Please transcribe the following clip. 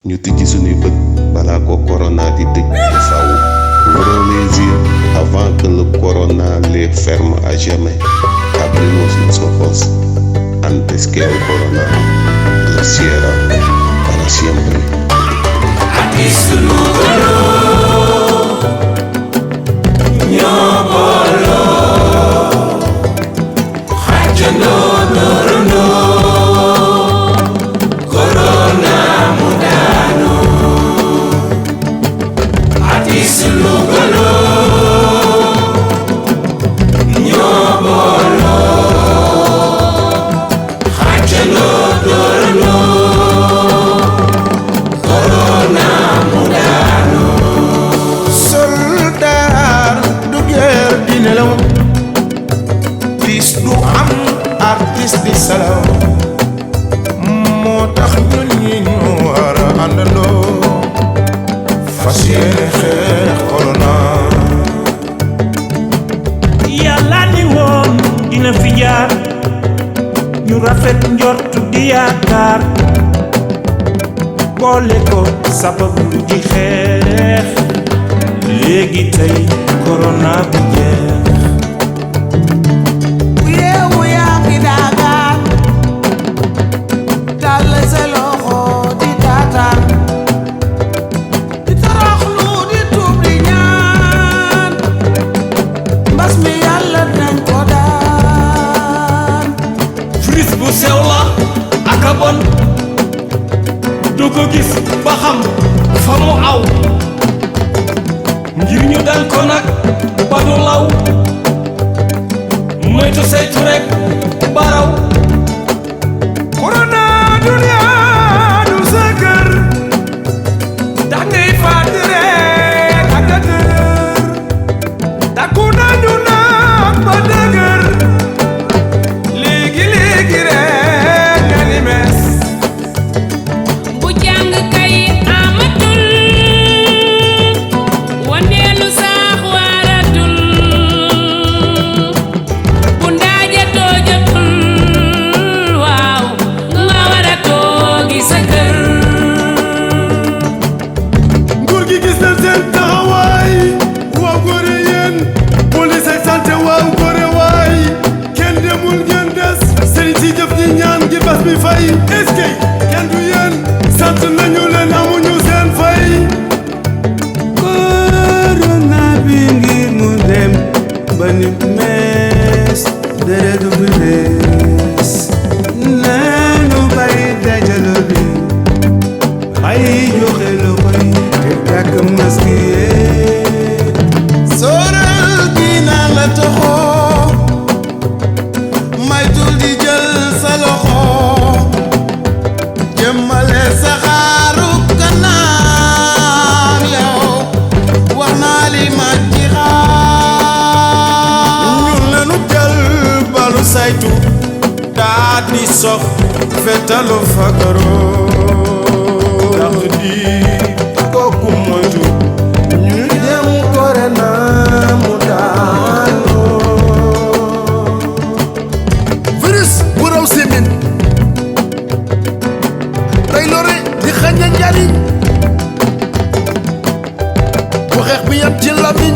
ñu tijji suñuy bët balaa ko corona di tëj de faw. Ouvrons les yeux avant que le corona les ferme à jamais. Abrimos los ojos antes que el corona los cierra para siempre. Artiste di salaw moo tax ñun ñi ñu war a àndandoo fas yéene xeex corona. Yàlla ni woon dina fi jaar ñu rafet njort di yaakaar boole ko sababu di xeex léegi tey corona bi jeex. bu sew la aka bon du ko gis ba xam fa mu aw ngir ñu dal ko nag ba du law moytu saytu rek baraw. corona dunya du sa kër da ngay fàtte rek ak a dër takku nañu nag ba dëgër léegi rek nga ni mes. bu jàng kay amatul wandeelu sax waratul bu ndaaja toojatul waaw nga war a toogi sa kër. nguur gi gis na seen taxawaay waaw góore yéen police ak santé waaw góore waay kenn demul ngeen des sëriñ si jëf ñi ñaan ngir bas bi fay est-ce que kenn du yéen sant nañu leen amuñu seen fay. corona bi ngir mu dem ba ni mees deret du fi des nañu bàyyi dajalo bi ay joxe la koy te takk masque yi sóoral dina la toxoo maytul di jël sa loxo jëmmale sa xaaru kanam yow wax naa li ma ci xaar ñun lanu jël balu saytu daa di sox fetalu fagaroo tax di kooku moytu ñu dem corona mu daanoo. virus bu raw sémmiñ day lore di xañ a njariñ bu xeex bi yam ci lamiñ